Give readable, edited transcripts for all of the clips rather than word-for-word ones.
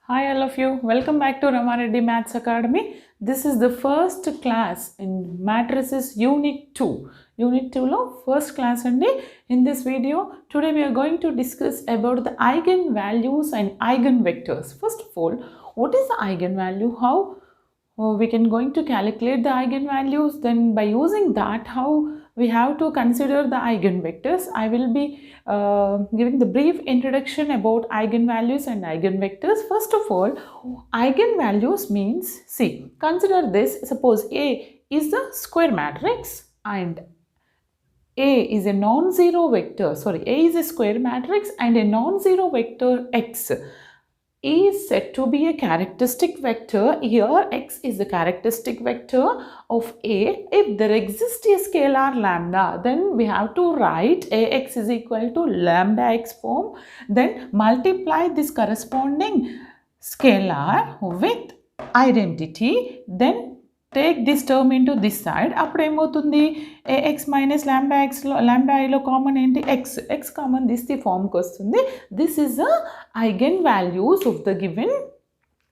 Hi all of you, welcome back to Rama Reddy Maths Academy. This is the first class in Matrices Unit 2. Unit 2 lo first class andi. In this video, today we are going to discuss about the eigenvalues and eigenvectors. First of all, what is the eigenvalue? How we can going to calculate the eigenvalues, then by using that how we have to consider the eigenvectors. I will be giving the brief introduction about eigenvalues and eigenvectors. First of all, eigenvalues means, see, consider this, suppose A is the square matrix and A is a non-zero vector, A is a square matrix and a non-zero vector X is said to be a characteristic vector. Here X is the characteristic vector of A. If there exists a scalar lambda, then we have to write Ax is equal to lambda x form, then multiply this corresponding scalar with identity, then take this term into this side. Appudu em avutundi ax minus lambda x lo lambda I lo common enti x common this the form ku vastundi. This is the eigenvalues of the given.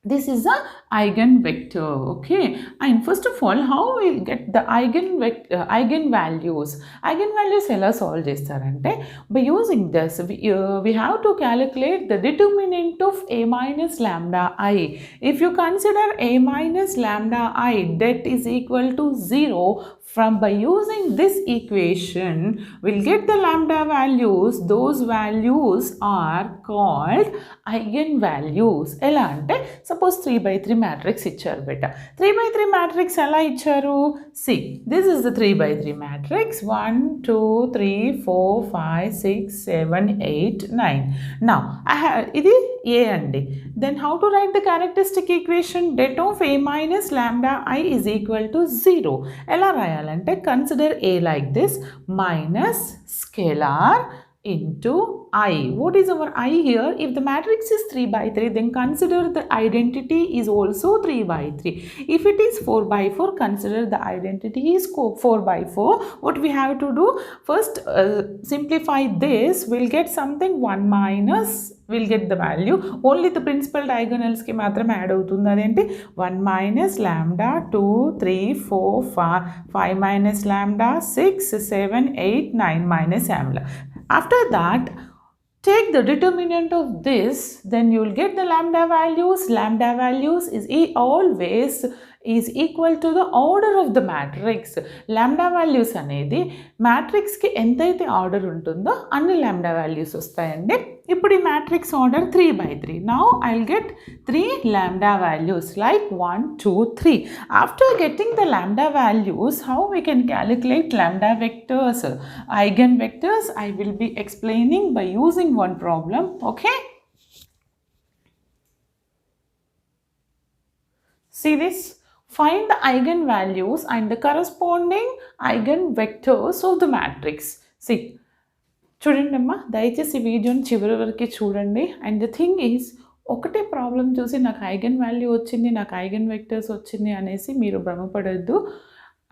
This is the eigenvector, okay? And first of all, how we will get the eigenvalues? Eigenvalues ela solve chestarante, by using this we have to calculate the determinant of a minus lambda I. If you consider a minus lambda I, that is equal to 0, by using this equation we'll get the lambda values. Those values are called eigenvalues. Ela ante suppose 3/3 matrix icharu beta. 3/3 matrix ela icharu? See, this is the 3/3 matrix. 1 2 3 4 5 6 7 8 9. Now idi A andi. Then how to write the characteristic equation? Det of a minus lambda I is equal to 0. Ela rayalante, consider A like this, minus scalar into I. What is our I here? If the matrix is 3/3, then consider the identity is also 3/3. If it is 4/4, consider the identity is 4/4. What we have to do? First simplify this. We'll get something 1 minus, we'll get the value. Only the principal diagonals ki matram add avutundi. Adenti 1 minus lambda 2 3 4 5 minus lambda 6 7 8 9 minus lambda. After that, take the determinant of this, then you will get the lambda values. Lambda values is always is equal to the order of the matrix. Lambda values anedi matrix ki entaithe order untundo anni lambda values vastayandi. Ippudu ee matrix order 3/3. Now I'll get 3 lambda values like 1 2 3. After getting the lambda values, how we can calculate lambda vectors, eigenvectors, I will be explaining by using one problem, okay? See this? Find the eigenvalues and the corresponding eigenvectors of the matrix. See, చూడండి అమ్మా, దయచేసి ఈ వీడియోని చివరి వరకు చూడండి. And the thing is, ఒకటే problem చూసి నాకు ఐగన్ వాల్యూ వచ్చింది, నాకు ఐగన్ వెక్టర్స్ వచ్చింది అనేసి మీరు భ్రమపడద్దు.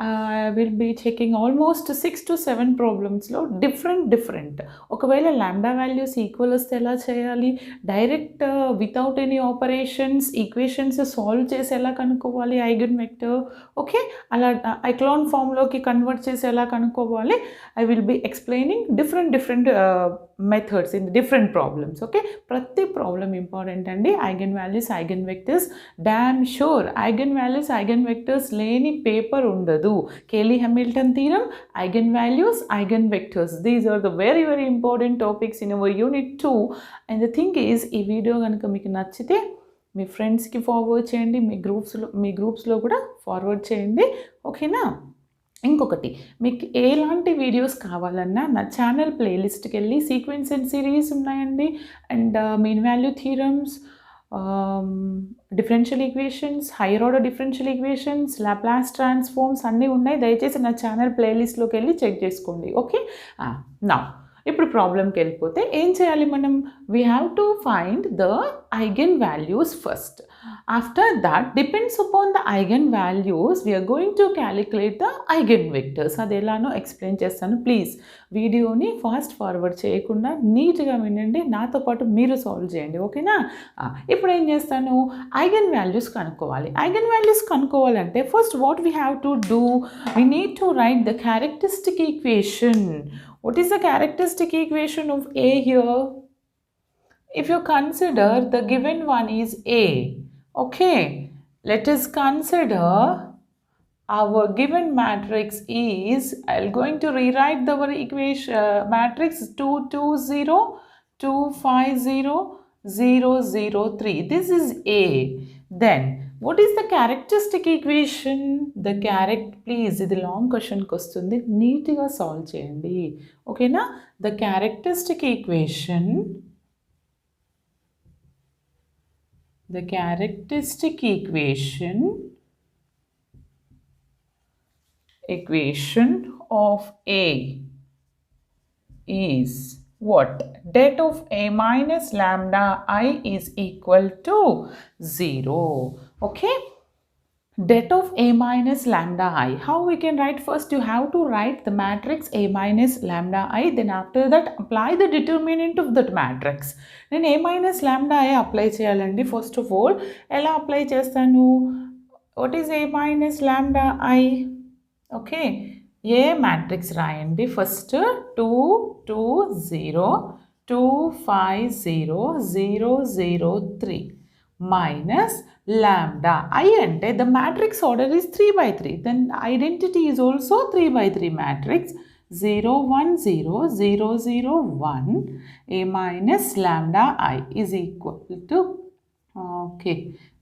I will be checking almost 6 to 7 problemsలో different. ఒకవేళ lambda values ఈక్వల్ వస్తే ఎలా చేయాలి, direct without any operations equations solve చేసి ఎలా కనుక్కోవాలి ఐగన్ వెక్టర్, ఓకే, అలా ఎక్లాన్ ఫామ్లోకి కన్వర్ట్ చేసి ఎలా కనుక్కోవాలి, I will be explaining different methods in different problems, okay. ప్రతి ప్రాబ్లం ఇంపార్టెంట్ అండి. Eigen values eigen vectors, damn sure eigen values eigen vectors లేని పేపర్ ఉండదు. Cayley-Hamilton theorem, eigenvalues, eigenvectors. These are the very important topics in our unit 2. And the thing is, ఈ video కనుక మీకు నచ్చితే మీ ఫ్రెండ్స్కి forward చేయండి, మీ గ్రూప్స్లో కూడా ఫార్వర్డ్ చేయండి, ఓకేనా. ఇంకొకటి, మీకు ఎలాంటి వీడియోస్ కావాలన్నా నా ఛానల్ ప్లేలిస్ట్కి వెళ్ళి సీక్వెన్స్ అండ్ సిరీస్ ఉన్నాయండి. And mean value theorems, differential equations, hire order differential equations, Laplace transforms అన్నీ ఉన్నాయి. దయచేసి నా ఛానల్ ప్లేలిస్ట్లోకి వెళ్ళి చెక్ చేసుకోండి, ఓకే. నా ఇప్పుడు ప్రాబ్లంకి వెళ్ళిపోతే ఏం చేయాలి మనం? We have to find the eigen values first. After that depends upon the eigen values we are going to calculate the eigen vectors. అది ఎలానో ఎక్స్ప్లెయిన్ చేస్తాను. ప్లీజ్ వీడియోని ఫాస్ట్ ఫార్వర్డ్ చేయకుండా నీట్గా వినండి, నాతో పాటు మీరు సాల్వ్ చేయండి, ఓకేనా? ఇప్పుడు ఏం చేస్తాను, ఐగెన్ వాల్యూస్ కనుక్కోవాలి. ఐగెన్ వాల్యూస్ కనుక్కోవాలంటే first what we have to do, we need to write the characteristic equation. What is the characteristic equation of A here? If you consider the given one is A, okay, let us consider our given matrix is, I'm going to rewrite our equation matrix 2 2 0 2 5 0 0 0 3. This is A. Then what is the characteristic equation? The please, ఇది long క్వశ్చన్కి వస్తుంది, నీట్గా solve చేయండి, ఓకేనా? The characteristic equation of A is what? Det of A minus lambda I is equal to 0. Okay? Det of A minus lambda I. How we can write? First you have to write the matrix A minus lambda I. Then after that apply the determinant of that matrix. Then A minus lambda I apply cheyalandi. First of all, ela apply chestanu? What is A minus lambda I? Okay. A matrix రాయండి. First 2 2 0 2 5 0 0 0 3 minus lambda I అంటే the matrix order is 3 by 3. Then identity is also 3 by 3 matrix. 0 1 0 0 0 1 A minus lambda I is equal to, okay,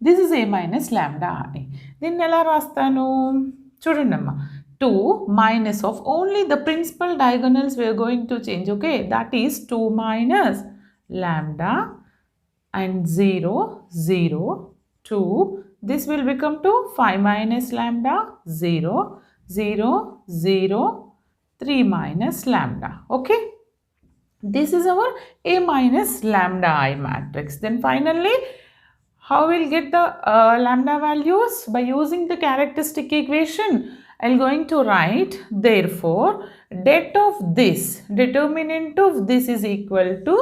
this is A minus lambda I. దీన్ని ఎలా రాస్తాను చూడండి అమ్మా. 2 minus of only the principal diagonals we are going to change, okay, that is 2 minus lambda and 0 0 2. This will become to 5 minus lambda 0 0 0 3 minus lambda. Okay, this is our A minus lambda I matrix. Then finally how we'll get the lambda values? By using the characteristic equation, I'm going to write, therefore det of this, determinant of this is equal to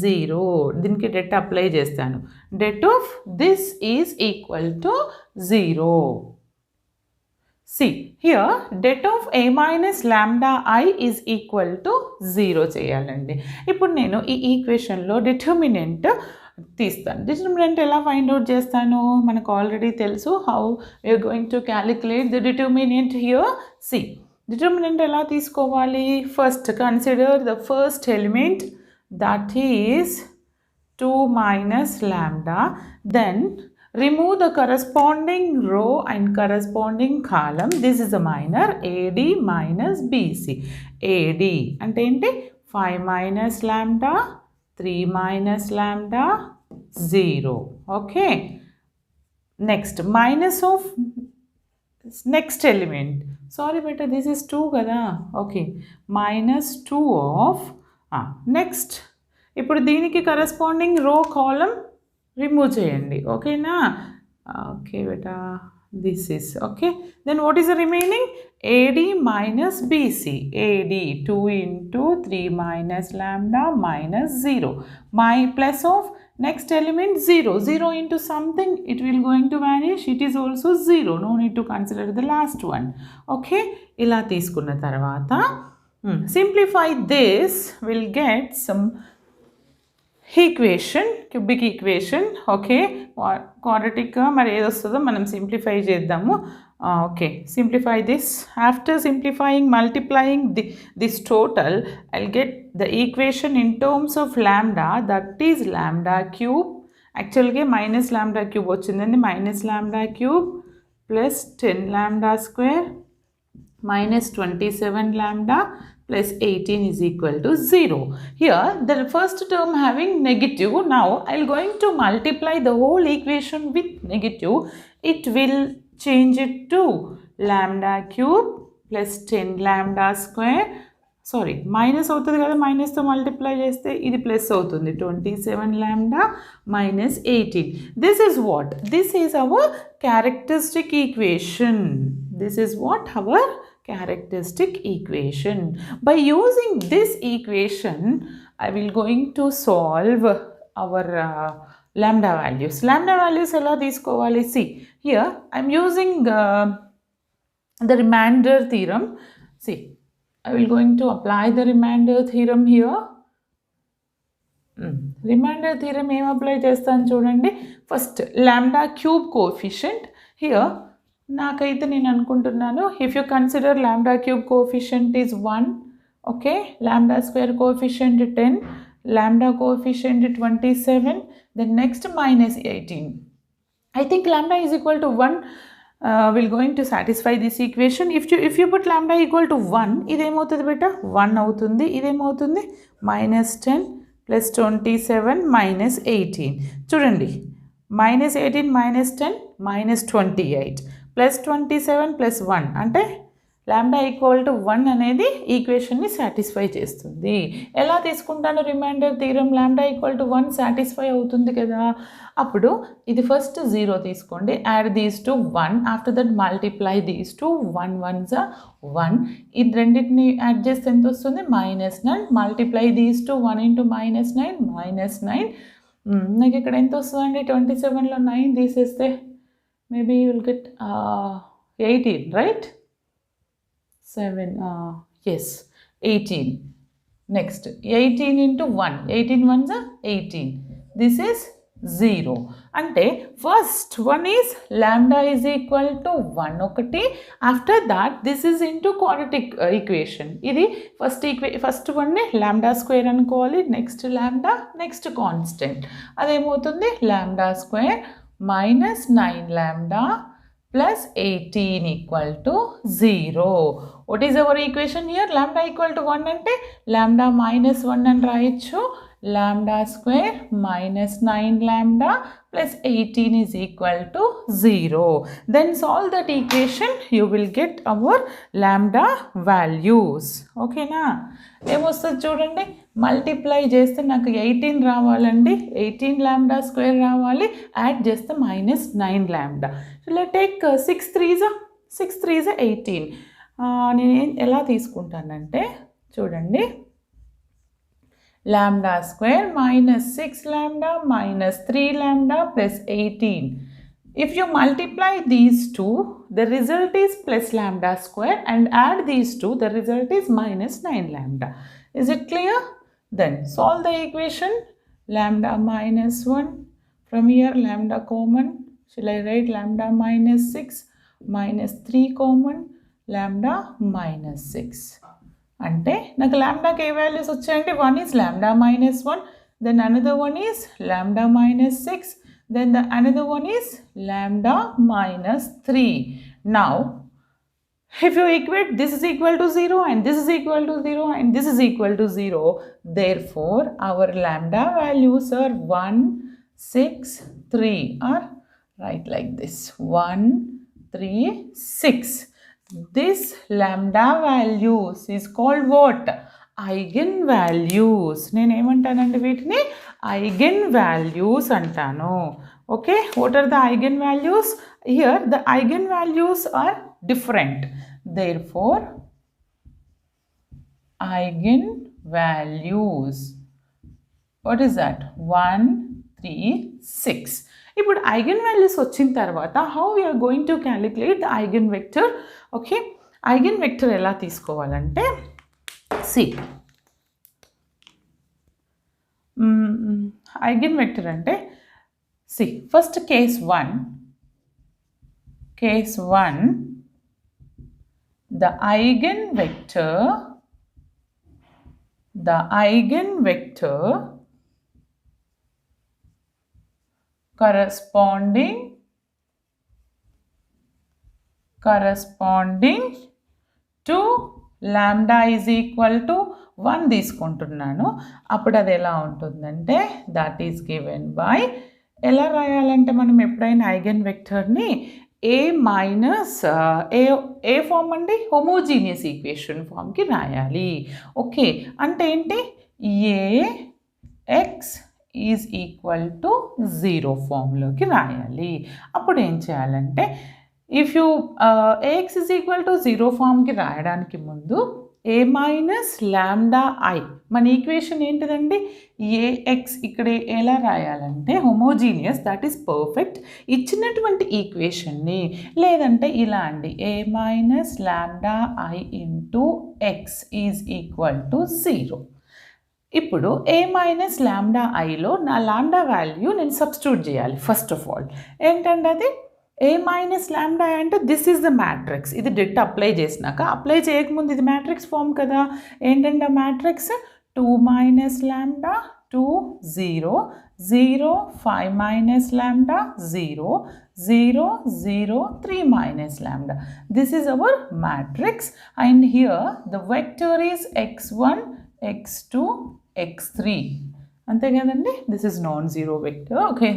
0. దీనికి det apply చేస్తాను. Det of this is equal to 0. See here, det of A minus lambda I is equal to 0 చేయాలండి. ఇప్పుడు నేను ఈ ఈక్వేషన్లో determinant తీస్తాను. Determinant ఎలా find out చేస్తాను మనకు ఆల్రెడీ తెలుసు. How we are going to calculate the determinant here. See determinant ఎలా తీసుకోవాలి? First consider the first element, that is 2 minus lambda. Then remove the corresponding row and corresponding column. This is a minor AD minus BC. AD అంటే ఏంటి? 5 minus lambda 3 minus lambda 0. Okay, next minus of next element. Sorry beta, this is 2 kada. Okay, minus 2 of next. ఇప్పుడు దీనికి corresponding రో కాలం remove చేయండి, ఓకేనా? Okay beta, this is okay. Then what is the remaining? AD minus BC. AD 2 into 3 minus lambda minus 0. My plus of next element 0. 0 into something, it will going to vanish. It is also 0. No need to consider the last one. Okay. ఇలా తీసుకున్న తర్వాత simplify this, will get some equation, cubic equation. Okay, క్వాడ్రాటిక్గా మరి ఏది వస్తుందో మనం simplify చేద్దాము. Okay, simplify this. After simplifying, multiplying this total, I'll get the equation in terms of lambda, that is lambda cube. యాక్చువల్గా మైనస్ ల్యాండా క్యూబ్ వచ్చిందండి. Minus lambda cube plus 10 lambda square minus 27 lambda plus 18 is equal to 0. Here the first term having negative. Now I am going to multiply the whole equation with negative. It will change it to lambda cube plus 10 lambda square sorry minus అవుతుంది కదా, మైనస్తో multiply చేస్తే ఇది plus అవుతుంది 27 lambda minus 18. This is what? This is our characteristic equation. This is what? Our characteristic equation. By using this equation, I will going to solve our lambda values. Lambda values ela teeskovali. See, here I am using the remainder theorem. See, I will going to apply the remainder theorem here. Remainder theorem em apply chestanu chudandi. First lambda cube coefficient here naakaithe nenu anukuntunnanu, if you consider lambda cube coefficient is 1, okay, lambda square coefficient 10, lambda coefficient 27, then next minus 18. I think lambda is equal to 1 will going to satisfy this equation. If you put lambda equal to 1, ఇది ఏమవుతుంది బేటా 1 అవుతుంది. ఇది ఏమవుతుంది -10 plus 27 minus 18. చూడండి -18 -10 -28 plus 27 plus 1 అంటే lambda equal to 1 అనేది ఈక్వేషన్ని satisfy చేస్తుంది. ఎలా తీసుకుంటాను remainder theorem? lambda equal to 1 satisfy అవుతుంది కదా. అప్పుడు ఇది ఫస్ట్ 0 తీసుకోండి, add these to 1, after that multiply these to 1 1s 1. ఇది రెండింటిని యాడ్ చేస్తే ఎంత వస్తుంది? -9. Multiply these to 1 into -9 -9. నాకు ఇక్కడ ఎంత వస్తుందండి? 27లో 9 తీసేస్తే maybe you will get 18, right? 7, yes, 18. Next 18 into 1, 18 ones are 18. This is 0. Ante first one is lambda is equal to 1 okati. After that this is into quadratic equation. Idi first one ne lambda square anukovali, next lambda, next constant. Ademotundi lambda square minus 9 lambda plus 18 equal to 0. What is our equation here? Lambda equal to 1 ante lambda minus 1 and rayichu. Lambda square minus 9 lambda plus 18 is equal to 0. Then solve that equation, you will get our lambda values. Okay na? ఏమొస్తుంది చూడండి, multiply చేస్తే నాకు 18 రావాలండి, 18 lambda square రావాలి, add చేస్తే -9 lambda. So let take 6 3s 18. నేను ఎలా తీసుకుంటానంటే చూడండి, lambda square minus 6 lambda minus 3 lambda plus 18. If you multiply these two, the result is plus lambda square, and add these two, the result is -9 lambda. Is it clear? Then solve the equation. Lambda minus 1, from here lambda common, shall I write lambda minus 6 minus 3 common, lambda minus 6. అంటే నాకు లాంబ్డాకి ఏ values వచ్చాయంటే, one is lambda minus 1, then another one is lambda minus 6, then the another one is lambda minus 3. Now if you equate this is equal to 0 and this is equal to 0 and this is equal to 0, therefore our lambda values are 1 6 3, or write like this 1 3 6. This lambda values is called what? Eigenvalues. నేను ఏమంటానండి వీటిని? Eigenvalues అంటాను. Okay, what are the eigenvalues? Here the eigenvalues are different. Therefore eigenvalues, what is that? 1 3 6. ఇప్పుడు eigenvalues వచ్చిన తర్వాత how we are going to calculate the eigenvector? Okay, eigenvector ఎలా తీసుకోవాలంటే, see eigenvector అంటే see first case 1 the eigenvector corresponding to lambda is equal to 1 తీసుకుంటున్నాను. అప్పుడు అది ఎలా ఉంటుందంటే, దట్ ఈస్ గివెన్ బై, ఎలా రాయాలంటే మనం ఎప్పుడైనా ఐగెన్ వెక్టర్ని ఏ మైనస్ ఏ ఫామ్ అండి హోమోజీనియస్ ఈక్వేషన్ ఫామ్కి రాయాలి. ఓకే, అంటే ఏంటి ఏఎక్స్ ఈజ్ ఈక్వల్ టు 0 ఫామ్లోకి రాయాలి. అప్పుడు ఏం చేయాలంటే if you A X is equal to 0 ఫామ్కి రాయడానికి ముందు ఏ మైనస్ ల్యాండా ఐ మన ఈక్వేషన్ ఏంటిదండి ఏఎక్స్ ఇక్కడ ఎలా రాయాలంటే హోమోజీనియస్ దట్ ఈస్ పర్ఫెక్ట్ ఇచ్చినటువంటి ఈక్వేషన్ని లేదంటే ఇలా అండి A minus lambda I into X is equal to 0. ఇప్పుడు ఏ మైనస్ ల్యాండా ఐలో నా ల్యాండా వాల్యూ నేను సబ్స్టిట్యూట్ చేయాలి. ఫస్ట్ ఆఫ్ ఆల్ ఏంటంటే అది ఏ మైనస్ ల్యాండా అంటే దిస్ ఈజ్ ద మ్యాట్రిక్స్. ఇది డెట్ అప్లై చేసినాక అప్లై చేయకముందు ఇది మ్యాట్రిక్స్ ఫామ్ కదా. ఏంటంటే మ్యాట్రిక్స్ 2 మైనస్ ల్యాండా 2 0 0 5 minus lambda 0 0 0 3 minus lambda. This is our matrix and here the vector is x1 x2 x3 ante kadandi. This is non-zero vector. Okay,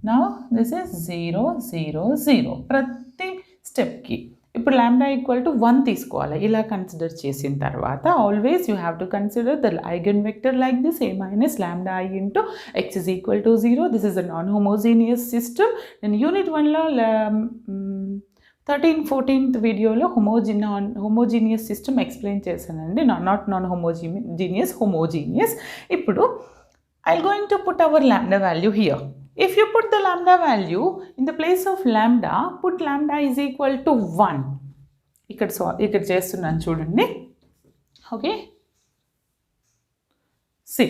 now this is 0 0 0 ప్రతి స్టెప్కి. ఇప్పుడు lambda equal to 1 తీసుకోవాలి. ఇలా consider చేసిన తర్వాత always you have to consider the eigen vector like this A minus lambda I into X is equal to 0. This is a non homogeneous system. నేను unit 1లో 13-14th వీడియోలో homogeneous system explain చేశానండి. Not non homogeneous. ఇప్పుడు I going to put our lambda value here. If you put the lambda value in the place of lambda, put lambda is equal to 1. ఇక్కడ చేస్తున్నాను చూడండి. Okay, see,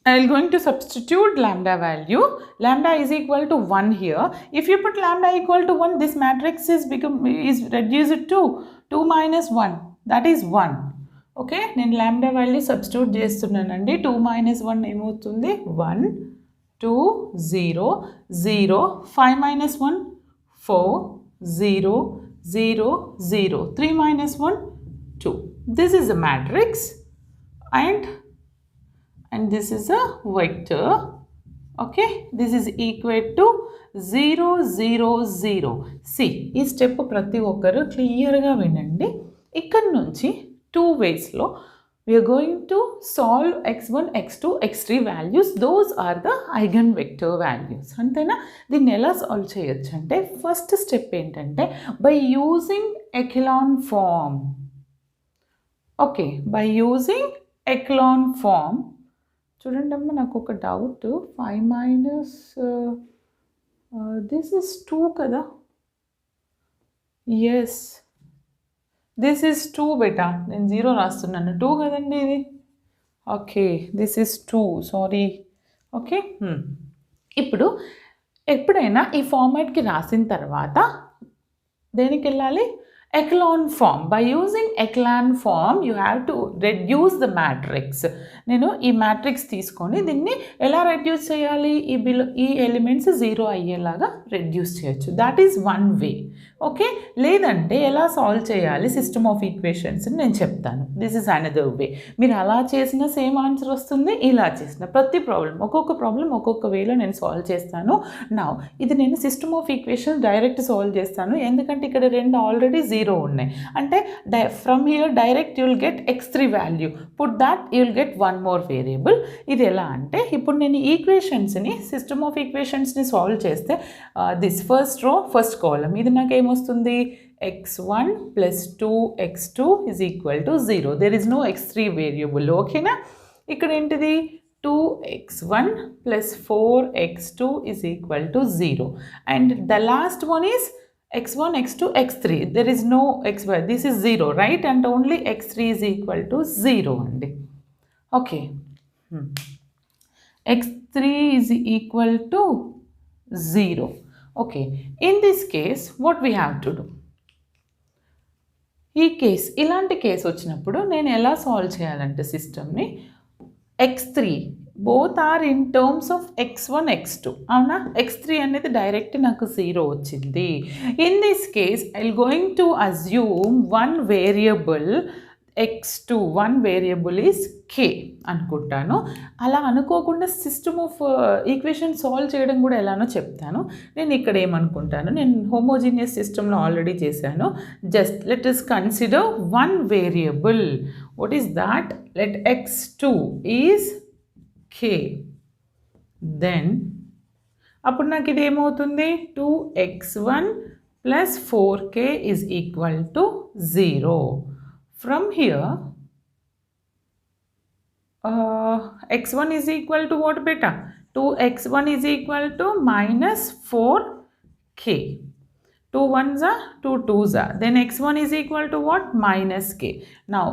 I am going to substitute lambda value. Lambda is equal to 1 here. If you put lambda equal to 1, this matrix is reduced to 2 minus 1. That is 1. Okay, నేను lambda value substitute చేస్తున్నానండి. 2 minus 1 ఏమవుతుంది 1 2 0 0 5 minus 1 4 0 0 0 3 minus 1 2. This is a matrix and this is a vector. Okay, this is equal to 0 0 0. See, ఈ step ప్రతి ఒక్కరు క్లియర్గా వినండి. ఇక్కడ నుంచి 2 waysలో we are going to solve x1 x2 x3 values. Those are the eigenvector values. అంతేనా? దీన్ని ఎలా సాల్వ్ చేయొచ్చు అంటే ఫస్ట్ స్టెప్ ఏంటంటే by using echelon form. Okay, by using echelon form. చూడండి అమ్మ, నాకు ఒక డౌట్. 5 మైనస్ దిస్ ఇస్ 2 కదా. ఎస్, దిస్ ఈజ్ 2 బేటా. నేను 0 రాస్తున్నాను. 2 కదండి ఇది. Okay, this is 2, sorry. Okay, ఇప్పుడు ఎప్పుడైనా ఈ ఫార్మాట్కి రాసిన తర్వాత దేనికి వెళ్ళాలి? Echelon form. By using echelon form you have to reduce the matrix. నేను ఈ మ్యాట్రిక్స్ తీసుకొని దీన్ని ఎలా రెడ్యూస్ చేయాలి? ఈ ఎలిమెంట్స్ 0 అయ్యేలాగా రెడ్యూస్ చేయొచ్చు. That is one way. Okay, లేదంటే ఎలా సాల్వ్ చేయాలి సిస్టమ్ ఆఫ్ ఈక్వేషన్స్ నేను చెప్తాను. This is another way. మీరు అలా చేసిన సేమ్ ఆన్సర్ వస్తుంది, ఇలా చేసిన ప్రతి ఒక్కొక్క ప్రాబ్లం ఒక్కొక్క వేలో నేను సాల్వ్ చేస్తాను. నా ఇది నేను system of equations direct solve చేస్తాను, ఎందుకంటే ఇక్కడ 2 ఆల్రెడీ 0 ఉన్నాయి. అంటే from here direct you will get x3 value. Put that you will get 1 more variable. ఇది ఎలా అంటే ఇప్పుడు నేను ఈక్వేషన్స్ని సిస్టమ్ ఆఫ్ ఈక్వేషన్స్ని సాల్వ్ చేస్తే this first row first column ఇది నాకు ఏమొస్తుంది? x1 plus 2x2 is equal to 0. There is no x3 variable. ఓకేనా? ఇక్కడ ఏంటిది 2x1 plus 4x2 is equal to 0. And the last one is x1, x2, x3. There is no xy. This is 0, right? And only x3 is equal to 0 అండి. Okay, x3 is equal to 0. Okay, in this case what we have to do? ఈ case ఇలాంటి case వచ్చినప్పుడు నేను ఎలా solve చేయాలంటే సిస్టమ్ని x3 both are in terms of x1 x2. అవునా? x3 అనేది డైరెక్ట్ నాకు 0 వచ్చింది. In this case I going to assume 1 variable x2 one variable is k అనుకుంటాను. అలా అనుకోకుండా సిస్టమ్ ఆఫ్ ఈక్వేషన్ సాల్వ్ చేయడం కూడా ఎలానో చెప్తాను. నేను ఇక్కడ ఏమనుకుంటాను, నేను హోమోజీనియస్ సిస్టంలో ఆల్రెడీ చేశాను. Just let us consider one variable. What is that? Let x2 is k. Then అప్పుడు నాకు ఇది ఏమవుతుంది? 2x1 plus 4k is equal to 0. From here, x1 is equal to what beta? 2x1 is equal to minus 4k. 2 1s are 2 2s are. Then x1 is equal to what? Minus k. Now,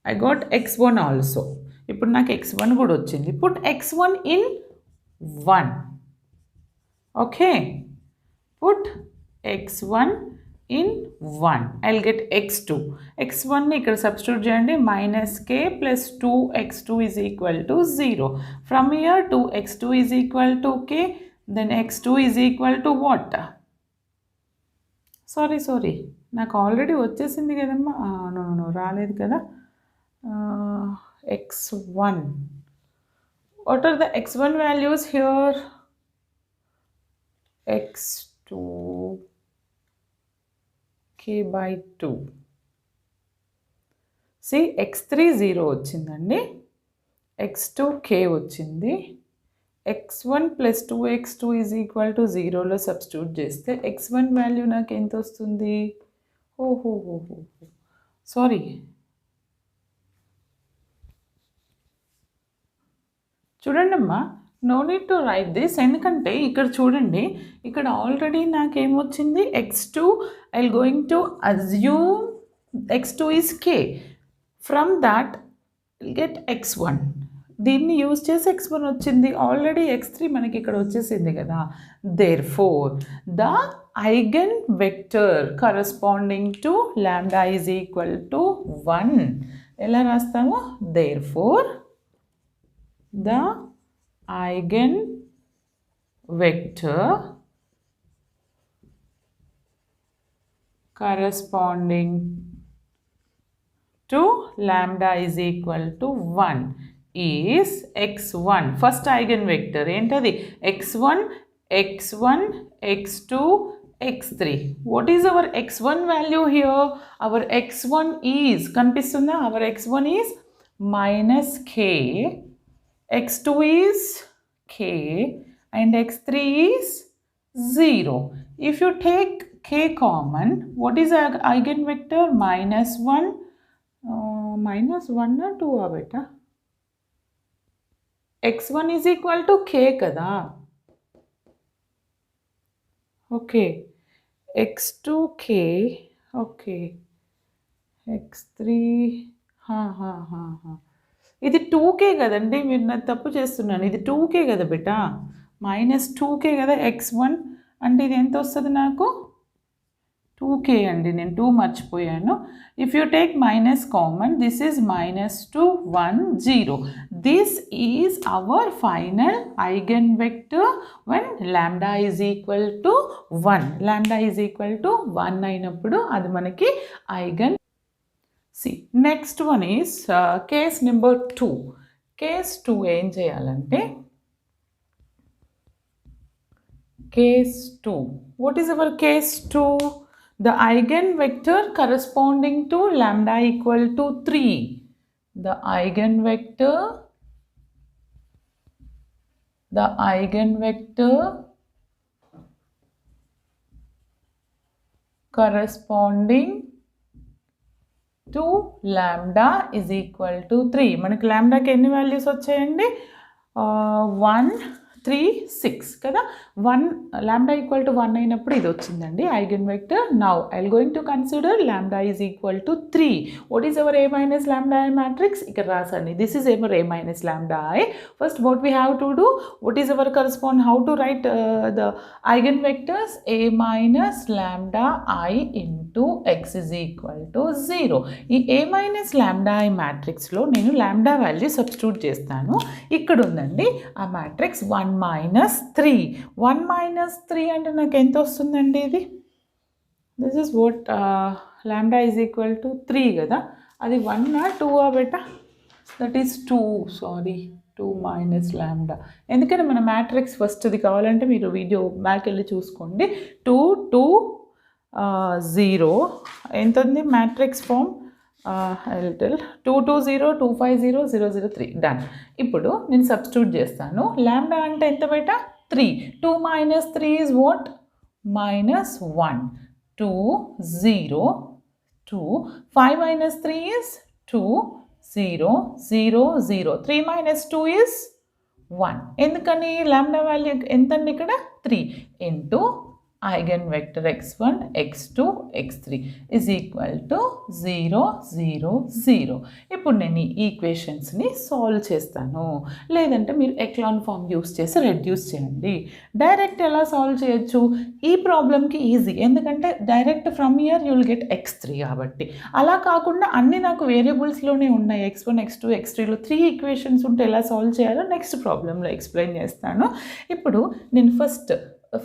I got x1 also. ఇప్పుడు నాకు x1 కూడా వచ్చింది. Put x1 in 1. Okay. Put x1 in 1. I'll get x2. x1 ని ఇక్కడ substitute చేయండి. minus k plus 2x2 is equal to 0. From here 2x2 is equal to k. Then x2 is equal to what? Sorry. నాకు already వచ్చేసింది కదమ్మా. No రాలేదు కదా. x1. What are the x1 values here? x2 k by 2. See, x3 0 వచ్చిందండి, x2 k వచ్చింది. x1 plus 2x2 is equal to 0లో substitute చేస్తే x1 value నాకు ఎంత వస్తుంది? సారీ, చూడండి అమ్మా, no need to write this. ఎందుకంటే ఇక్కడ చూడండి, ఇక్కడ ఆల్రెడీ నాకేమొచ్చింది? x2. I going to assume x2 is k. From that get x1. దీన్ని యూజ్ చేసి x1 వచ్చింది. ఆల్రెడీ x3 మనకి ఇక్కడ వచ్చేసింది కదా. Therefore the eigen vector corresponding to lambda is equal to 1. ఎలా రాస్తాము? Therefore the eigenvector corresponding to lambda is equal to 1 is x1. First eigenvector ఏంటది? x1, x1, x2, x3. What is our x1 value here? Our x1 is, కనిపిస్తుందా? Our x1 is minus k. x2 is k and x3 is 0. If you take k common, what is our eigenvector? minus 1. Minus 1 or 2 beta? x1 is equal to k kada. Okay. x2 k. Okay. x3 ఇది 2k కదండి. మీరు నాకు తప్పు చేస్తున్నాను. ఇది 2k కదా బేటా, minus 2k కదా x1 అంటే. ఇది ఎంత వస్తుంది నాకు? 2k అండి. నేను 2 మర్చిపోయాను. If you take minus common, this is minus 2 1 0. This is hour final eigen vector when lambda is equal to 1. lambda is equal to 1 అయినప్పుడు అది మనకి eigen. See, next one is case number 2. Case 2 ఏం చేయాలంటే, case 2. What is our case 2? The eigenvector corresponding to lambda equal to 3. The eigenvector corresponding to lambda is equal to 3. మనకి లాంబ్డాకి ఎన్ని values వచ్చాయండి? 1 3 6 కదా. 1 lambda equal to 1 అయినప్పుడు ఇది వచ్చిందండి eigen vector. Now I going to consider lambda is equal to 3. What is our a minus lambda I matrix? ఇక్కడ రాసండి. This is our a minus lambda I. First what we have to do, what is our correspond, how to write the eigen vectors? a minus lambda I into x is equal to 0. ఈ a minus lambda I మ్యాట్రిక్స్లో నేను lambda value substitute చేస్తాను. ఇక్కడ ఉందండి ఆ matrix 1 minus 3. 1 minus 3 అంటే నాకు ఎంత వస్తుందండి? ఇది this is what lambda is equal to 3 కదా. అది 1 2 బేటా? That is 2, sorry 2 minus lambda. ఎందుకంటే మన మ్యాట్రిక్స్ ఫస్ట్ది కావాలంటే మీరు వీడియో బ్యాక్ వెళ్ళి చూసుకోండి. 2 2 0 ఎంత ఉంది మ్యాట్రిక్స్ ఫామ్? Tell 2 2 0 2 5 0 0 0 3 done. ఇప్పుడు నేను సబ్స్టిట్యూట్ చేస్తాను. ల్యాండా అంటే ఎంత బేటా? 3. 2 minus 3 is what? Minus 1. 2 0 2. 5 minus 3 is 2 0 0 0. 3 minus 2 is 1. ఎందుకని ల్యాండా వాల్యూ ఎంతండి ఇక్కడ? 3 into ఐగన్వెక్టర్ x1 x2 x3 is equal to 0 0 0. ఇప్పుడు నేను ఈ ఈక్వేషన్స్ని సాల్వ్ చేస్తాను. లేదంటే మీరు ఎక్లాన్ ఫామ్ యూస్ చేసి రెడ్యూస్ చేయండి. డైరెక్ట్ ఎలా సాల్వ్ చేయొచ్చు? ఈ ప్రాబ్లమ్కి ఈజీ, ఎందుకంటే direct from year you will get x3 కాబట్టి. అలా కాకుండా అన్నీ నాకు వేరియబుల్స్లోనే ఉన్నాయి. x1 x2 x3లో 3 ఈక్వేషన్స్ ఉంటే ఎలా సాల్వ్ చేయాలో నెక్స్ట్ ప్రాబ్లంలో ఎక్స్ప్లెయిన్ చేస్తాను. ఇప్పుడు నేను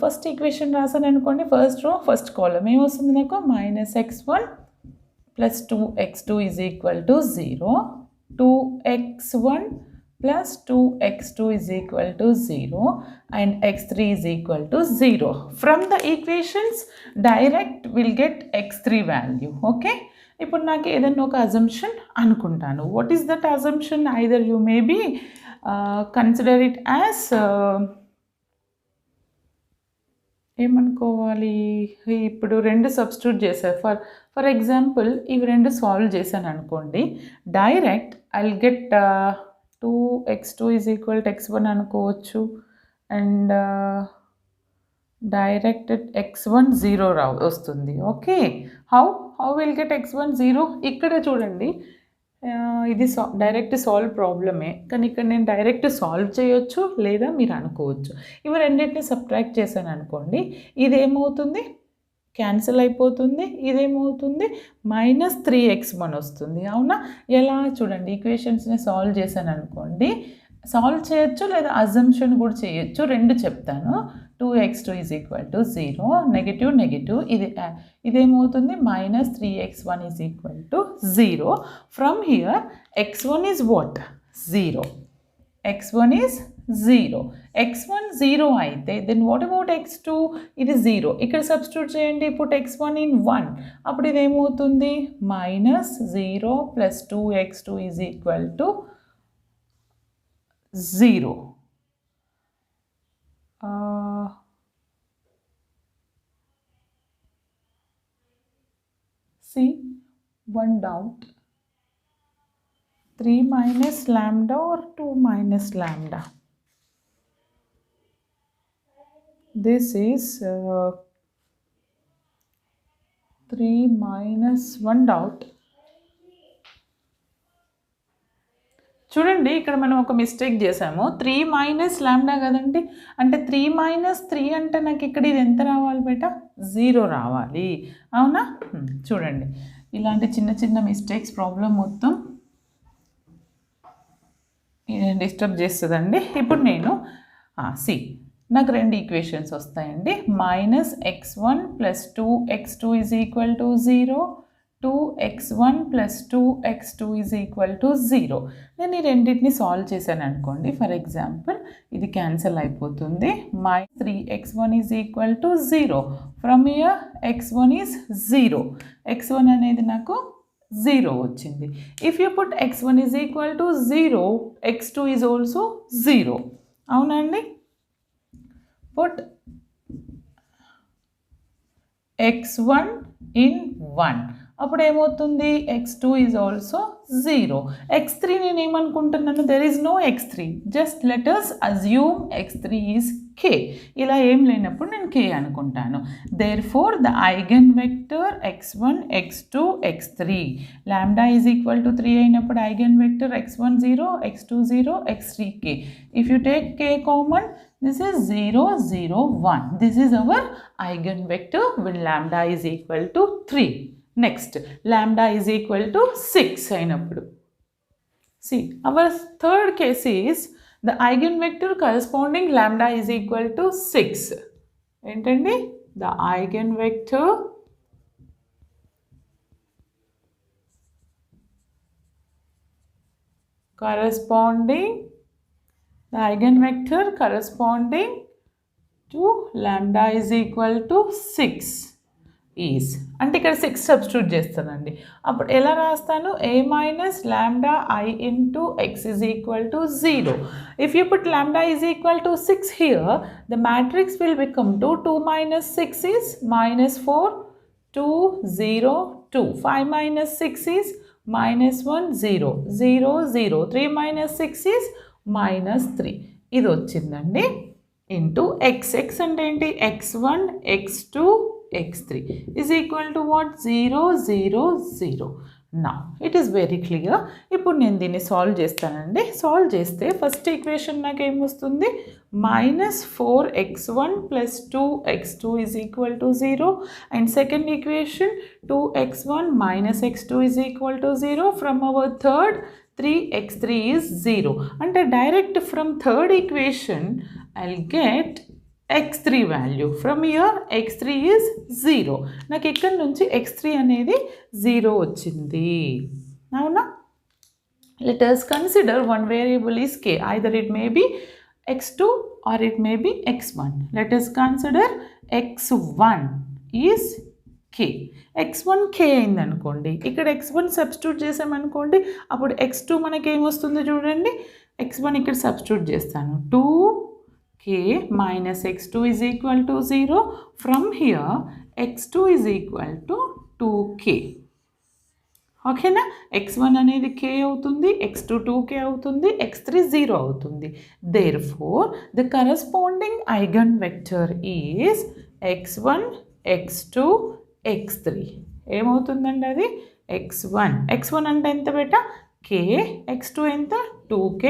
ఫస్ట్ ఈక్వేషన్ రాసాను అనుకోండి. ఫస్ట్ రో ఫస్ట్ కాలం ఏమొస్తుంది నాకు? -x1 + 2x2 is equal to 0. 2x1 + 2x2 is equal to 0 and x3 is equal to 0. From the equations direct will get x3 value. Okay, ఇప్పుడు నాకు ఏదైనా ఒక అజంప్షన్ అనుకుంటాను. What is that assumption? Either you may be consider it as ఏమనుకోవాలి, ఇప్పుడు 2 substitute చేశారు. For example ఇవి 2 solve చేశాను అనుకోండి. Direct I will get 2x2 is equal to x1 అనుకోవచ్చు. అండ్ డైరెక్ట్ x1 0 వస్తుంది. Okay, how will get x1 0? ఇక్కడ చూడండి, ఇది డైరెక్ట్ సాల్వ్ ప్రాబ్లమే, కానీ ఇక్కడ నేను డైరెక్ట్ సాల్వ్ చేయొచ్చు, లేదా మీరు అనుకోవచ్చు ఇవి రెండింటిని సబ్ట్రాక్ట్ చేశాను అనుకోండి. ఇదేమవుతుంది? క్యాన్సిల్ అయిపోతుంది. ఇదేమవుతుంది? -3x1 వస్తుంది. అవునా? ఎలా చూడండి, ఈక్వేషన్స్ని సాల్వ్ చేశాను అనుకోండి. సాల్వ్ చేయొచ్చు లేదా అజంప్షన్ కూడా చేయొచ్చు, రెండు చెప్తాను. 2x2 is equal to 0, negative negative, ఇదేమవుతుంది? -3x1 is equal to 0. From here x1 is what? 0. x1 is 0. x1 0 అయితే దెన్ వాట్ అబౌట్ x2? ఇది 0. ఇక్కడ సబ్స్టిట్యూట్ చేయండి. Put x1 in 1. అప్పుడు ఇదేమవుతుంది? -0 + 2x2 is equal to 0. See, one doubt. 3 minus lambda or 2 minus lambda? This is 3 minus, one doubt. చూడండి, ఇక్కడ మనం ఒక mistake చేసాము. 3 మైనస్ ల్యాండా కదండి, అంటే 3 మైనస్ 3 అంటే నాకు ఇక్కడ ఇది ఎంత రావాలి బేటా? 0 రావాలి. అవునా? చూడండి, ఇలాంటి చిన్న చిన్న మిస్టేక్స్ ప్రాబ్లం మొత్తం డిస్టర్బ్ చేస్తుందండి. ఇప్పుడు నేను నాకు 2 ఈక్వేషన్స్ వస్తాయండి. -x1 + 2x2 is equal to 0, 2x1 + 2x2 is equal to 0. నేను ఈ రెండింటిని సాల్వ్ చేశాను అనుకోండి. ఫర్ ఎగ్జాంపుల్ ఇది క్యాన్సిల్ అయిపోతుంది. -3x1 is equal to 0. From here x1 is 0. x1 అనేది నాకు 0 వచ్చింది. If you put x1 is equal to 0, x2 is also 0. అవునండి? Put x1 in 1. అప్పుడు ఏమవుతుంది? x2 is also 0. x3 నేను ఏమనుకుంటున్నాను? there is no x3. just let us assume x3 is k. ఇలా ఏం లేనప్పుడు నేను k అనుకుంటాను. therefore the eigenvector x1 x2 x3 lambda is equal to 3 అయినప్పుడు eigenvector x1 0 x2 0 x3 k. if you take k common, this is 0 0 1. this is our eigenvector when lambda is equal to 3. Next, lambda is equal to 6 అయినప్పుడు. See, our third case is the eigenvector corresponding lambda is equal to 6. ఏంటండి? The eigenvector corresponding the eigenvector corresponding to lambda is equal to 6 is అంటే ఇక్కడ 6 substitute చేస్తానండి. అప్పుడు ఎలా రాస్తాను? a minus lambda I into x is equal to 0. If you put lambda is equal to 6 here, the matrix will become 2 minus 6 is minus 4, 2, 0, 2. 5 minus 6 is minus 1, 0, 0, 0. 3 minus 6 is minus 3. ఇది వచ్చిందండి. Into x. x అంటే ఏంటి? x1, x2, x3 is equal to what? 0, 0, 0. Now it is very clear. ఇప్పుడు నేను దీన్ని solve చేస్తానండి. Solve చేస్తే first equation నాకు ఏమొస్తుంది? -4x1 plus 2x2 is equal to 0. And second equation 2x1 minus x2 is equal to 0. From our third 3x3 is 0. And direct from third equation I'll get x3 value. From here x3 is 0. నాకు ఇక్కడ నుంచి x3 అనేది 0 వచ్చింది. అవునా? Let us consider one variable is k. Either it may be x2 or it may be x1. Let us consider x1 is k. x1 k అయింది అనుకోండి. ఇక్కడ x1 substitute చేసామనుకోండి. అప్పుడు x2 మనకి ఏమొస్తుందో చూడండి. x1 ఇక్కడ సబ్స్టిట్యూట్ చేస్తాను. 2k minus x2 is equal to 0. From here x2 is equal to 2k. ఓకేనా? x1 అనేది k అవుతుంది, x2 2k అవుతుంది, x3 0 అవుతుంది. Therefore the corresponding eigenvector is x1, x2, x3. ఏమవుతుందండి అది? x1 అంటే ఎంత బేటా? k, x2 ఎంత? 2k,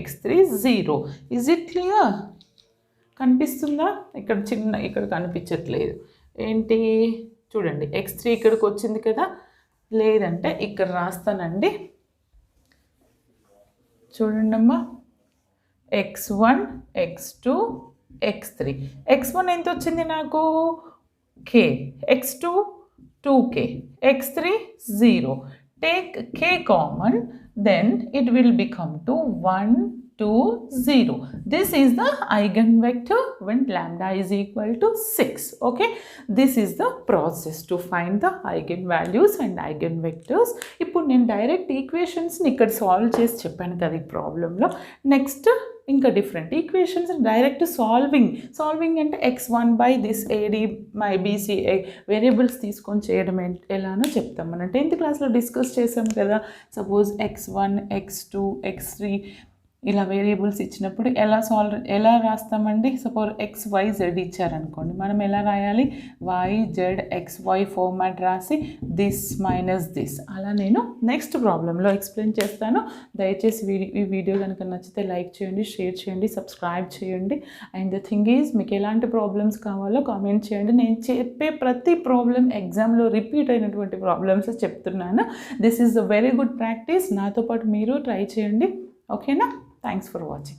x3 0. Is it clear? కనిపిస్తుందా? ఇక్కడ కనిపించట్లేదు. ఏంటి చూడండి, x3 ఇక్కడికి వచ్చింది కదా. లేదంటే ఇక్కడ రాస్తానండి. చూడండి అమ్మా, x1, x2, x3. x1 ఎంత వచ్చింది నాకు? k. x2 2k, x3 0. Take k common, then it will become to 1, 2, 0. This is the eigenvector when lambda is equal to 6. Okay, this is the process to find the eigenvalues and eigenvectors. ఇప్పుడు నేను direct ఈక్వేషన్స్ని ఇక్కడ solve చేసి చెప్పాను కదా ఈ ప్రాబ్లంలో. Next ఇంకా different equations direct solving అంటే x1 by this ad my bc variables తీసుకొని చేయడం ఎలానో చెప్తాం. మనం 10th క్లాస్లో డిస్కస్ చేసాం కదా. సపోజ్ x1, x2, x3 ఇలా వేరియబుల్స్ ఇచ్చినప్పుడు ఎలా రాస్తామండి? సపోజ్ x, y, z ఇచ్చారనుకోండి, మనం ఎలా రాయాలి? y, z, x, y format రాసి దిస్ మైనస్ దిస్. అలా నేను నెక్స్ట్ ప్రాబ్లంలో ఎక్స్ప్లెయిన్ చేస్తాను. దయచేసి ఈ వీడియో కనుక నచ్చితే లైక్ చేయండి, షేర్ చేయండి, సబ్స్క్రైబ్ చేయండి. అండ్ ద థింగ్ ఈజ్, మీకు ఎలాంటి ప్రాబ్లమ్స్ కావాలో కామెంట్ చేయండి. నేను చెప్పే ప్రతి ప్రాబ్లం ఎగ్జామ్లో రిపీట్ అయినటువంటి ప్రాబ్లమ్స్ చెప్తున్నాను. This is a very good practice. నాతో పాటు మీరు ట్రై చేయండి. ఓకేనా? Thanks for watching.